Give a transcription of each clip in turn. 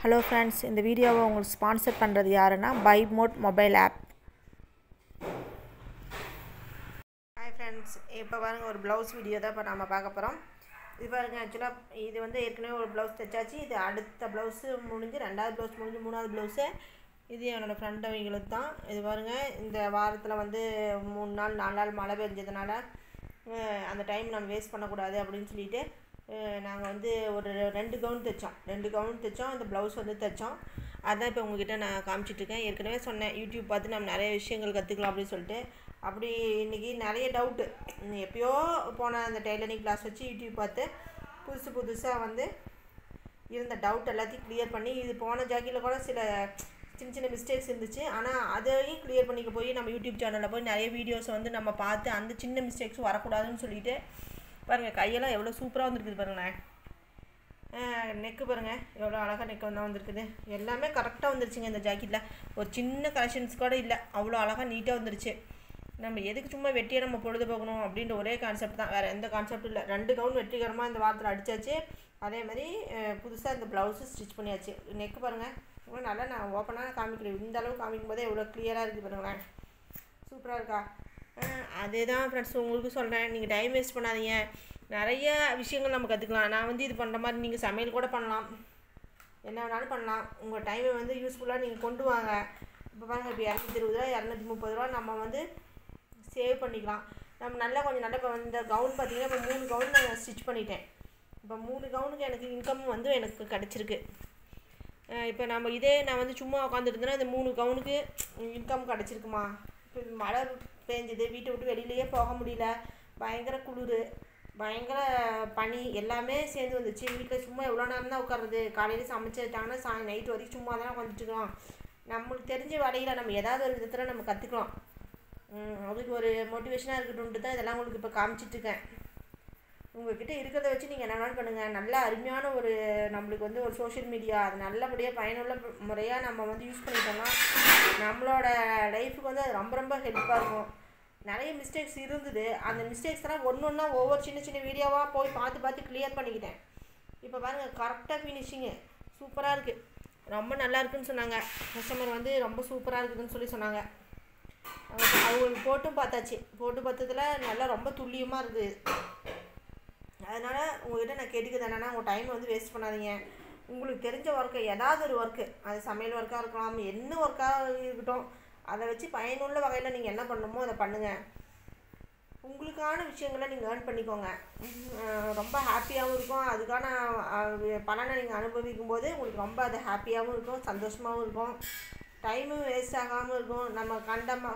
Hello friends, இந்த வீடியோவை உங்களுக்கு ஸ்பான்சர் பண்ணுறது யாருன்னா பைமோட் மொபைல் ஆப். ஹாய் ஃப்ரெண்ட்ஸ், இப்போ பாருங்கள் ஒரு ப்ளவுஸ் வீடியோ தான் இப்போ நம்ம பார்க்க போகிறோம். இது பாருங்கள், ஆக்சுவலாக இது வந்து ஏற்கனவே ஒரு ப்ளவுஸ் தைச்சாச்சு. இது அடுத்த ப்ளவுஸு முடிஞ்சு, ரெண்டாவது ப்ளவுஸ் முடிஞ்சு, மூணாவது ப்ளவுஸு. இது என்னோடய ஃப்ரெண்ட் அவங்களுக்கு தான். இது பாருங்கள், இந்த வாரத்தில் வந்து 3 நாள் 4 நாள் மழை பெஞ்சதுனால அந்த டைம் நம்ம வேஸ்ட் பண்ணக்கூடாது அப்படின்னு சொல்லிட்டு நாங்கள் வந்து ஒரு 2 கவுன் தைச்சோம். அந்த ப்ளவுஸ் வந்து தைச்சோம். அதான் இப்போ உங்கள்கிட்ட நான் காமிச்சிட்ருக்கேன். ஏற்கனவே சொன்னேன், யூடியூப் பார்த்து நம்ம நிறைய விஷயங்கள் கற்றுக்கலாம் அப்படின்னு சொல்லிட்டு. அப்படி இன்றைக்கி நிறைய டவுட்டு, எப்போயோ போன அந்த டெய்லரிங் கிளாஸ் வச்சு யூடியூப் பார்த்து புதுசாக வந்து இருந்த டவுட் எல்லாத்தையும் கிளியர் பண்ணி, இது போன ஜாக்கியில் கூட சில சின்ன மிஸ்டேக்ஸ் இருந்துச்சு. ஆனால் அதையும் கிளியர் பண்ணிக்க போய் நம்ம யூடியூப் சேனலில் போய் நிறைய வீடியோஸை வந்து நம்ம பார்த்து அந்த சின்ன மிஸ்டேக்ஸும் வரக்கூடாதுன்னு சொல்லிட்டு பாருங்கள், கையெல்லாம் எவ்வளோ சூப்பராக வந்துருக்குது பாருங்களேன். நெக்கு பாருங்கள், எவ்வளோ அழகாக நெக்கு வந்துருக்குது. எல்லாமே கரெக்டாக வந்துருச்சுங்க. இந்த ஜாக்கெட்டில் ஒரு சின்ன கலெக்ஷன்ஸ் கூட இல்லை, அவ்வளோ அழகாக நீட்டாக வந்துருச்சு. நம்ம எதுக்கு சும்மா வெட்டியாக நம்ம பொழுது போகணும் அப்படின்ற ஒரே கான்செப்ட் தான், வேறு எந்த கான்செப்டும் இல்லை. 2 கவுன் வெற்றிகரமாக இந்த வாரத்தில் அடித்தாச்சு. அதே மாதிரி புதுசாக இந்த ப்ளவுஸு ஸ்டிச் பண்ணியாச்சு. நெக்கு பாருங்கள், இவ்வளோ நல்லா நான் ஓப்பனாக காமிக்கிறேன். இந்த அளவு காமிக்கும் போதே எவ்வளோ கிளியராக இருக்குது பாருங்களேன். சூப்பராக இருக்கா? அதே தான் ஃப்ரெண்ட்ஸ் உங்களுக்கு சொல்கிறேன், நீங்கள் டைம் வேஸ்ட் பண்ணாதீங்க. நிறைய விஷயங்கள் நம்ம கற்றுக்கலாம். நான் வந்து இது பண்ணுற மாதிரி நீங்கள் சமையல் கூட பண்ணலாம், என்ன வேணாலும் பண்ணலாம். உங்கள் டைமை வந்து யூஸ்ஃபுல்லாக நீங்கள் கொண்டு வாங்க. இப்போ பாருங்கள், இப்போ 220 ரூபா 230 ரூபா நம்ம வந்து சேவ் பண்ணிக்கலாம். நம்ம நல்லா கொஞ்சம் நல்லா இப்போ இந்த கவுன் பார்த்திங்கன்னா, இப்போ 3 கவுன் நான் ஸ்டிச் பண்ணிட்டேன். இப்போ 3 கவுனுக்கு எனக்கு இன்கம் வந்து எனக்கு கிடச்சிருக்கு. இப்போ நம்ம இதே நான் வந்து சும்மா உட்காந்துருந்தேன்னா இந்த 3 கவுனுக்கு இன்கம் கிடச்சிருக்குமா? இப்போ மழை பெஞ்சுது, வீட்டை விட்டு வெளியிலேயே போக முடியல, பயங்கர குளிர், பயங்கர பனி எல்லாமே சேர்ந்து வந்துச்சு. வீட்டில் சும்மா எவ்வளோ நேரம் தான் உட்காருறது? காலையில் சமைச்சிட்டாங்கன்னா நைட்டு வரைக்கும் சும்மா தானே உட்காந்துட்டுருக்கோம். நம்மளுக்கு தெரிஞ்ச வேலையில் நம்ம ஏதாவது ஒரு விதத்தில் நம்ம கற்றுக்கலாம். அதுக்கு ஒரு மோட்டிவேஷனாக இருக்கட்டும்ட்டு தான் இதெல்லாம் உங்களுக்கு இப்போ காமிச்சிட்ருக்கேன். உங்கள்கிட்ட இருக்கிறத வச்சு நீங்கள் என்ன வேணாலும் பண்ணுங்கள். நல்ல அருமையான ஒரு நம்மளுக்கு வந்து ஒரு சோஷியல் மீடியா, அது நல்லபடியாக பயனுள்ள முறையாக நம்ம வந்து யூஸ் பண்ணிட்டோம்னா நம்மளோட லைஃபுக்கு வந்து அது ரொம்ப ஹெல்ப்பாக இருக்கும். நிறைய மிஸ்டேக்ஸ் இருந்தது, அந்த மிஸ்டேக்ஸ்லாம் ஒன்றா ஒவ்வொரு சின்ன வீடியோவாக போய் பார்த்து கிளியர் பண்ணிக்கிட்டேன். இப்போ பாருங்கள், கரெக்டாக ஃபினிஷிங்கு சூப்பராக இருக்குது. ரொம்ப நல்லா இருக்குதுன்னு சொன்னாங்க. கஸ்டமர் வந்து ரொம்ப சூப்பராக இருக்குதுன்னு சொல்லி சொன்னாங்க. அவங்களுக்கு போட்டும் பார்த்தாச்சு. போட்டு பார்த்ததில் நல்லா ரொம்ப துல்லியமாக இருக்குது. அதனால் உங்கள்கிட்ட நான் கேட்டுக்கிறது என்னென்னா, உங்கள் டைமை வந்து வேஸ்ட் பண்ணாதீங்க. உங்களுக்கு தெரிஞ்ச ஒர்க்கு, ஏதாவது ஒரு ஒர்க்கு, அது சமையல் ஒர்க்காக இருக்கலாம், என்ன ஒர்க்காக இருக்கட்டும், அதை வச்சு பயனுள்ள வகையில் நீங்கள் என்ன பண்ணணுமோ அதை பண்ணுங்கள். உங்களுக்கான விஷயங்களை நீங்கள் ஏர்ன் பண்ணிக்கோங்க. ரொம்ப ஹாப்பியாகவும் இருக்கும். அதுக்கான பலனை நீங்கள் அனுபவிக்கும் போது உங்களுக்கு ரொம்ப அது ஹாப்பியாகவும் இருக்கும், சந்தோஷமாகவும் இருக்கும். டைமும் வேஸ்ட் ஆகாமல் இருக்கும். நம்ம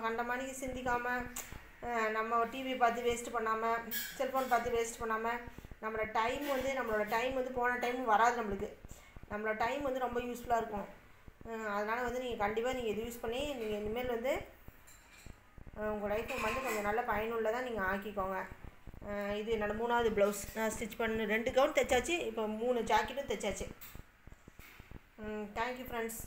கண்டமானிக்கு சிந்திக்காமல், நம்ம டிவி பார்த்து வேஸ்ட் பண்ணாமல், செல்ஃபோன் பார்த்து வேஸ்ட் பண்ணாமல், நம்மளோட டைம் வந்து போன டைம் வராது. நம்மளோட டைம் வந்து ரொம்ப யூஸ்ஃபுல்லாக இருக்கும். அதனால் வந்து நீங்கள் கண்டிப்பாக நீங்கள் இது யூஸ் பண்ணி நீங்கள் இனிமேல் வந்து உங்கள் லைஃப்பை வந்து கொஞ்சம் நல்ல பயனுள்ளதாக நீங்கள் ஆக்கிக்கோங்க. இது என்னோடய 3வது ப்ளவுஸ் நான் ஸ்டிச் பண்ணி 2 கவுன் தைச்சாச்சு. இப்போ 3 ஜாக்கெட்டும் தைச்சாச்சு. Thank you friends.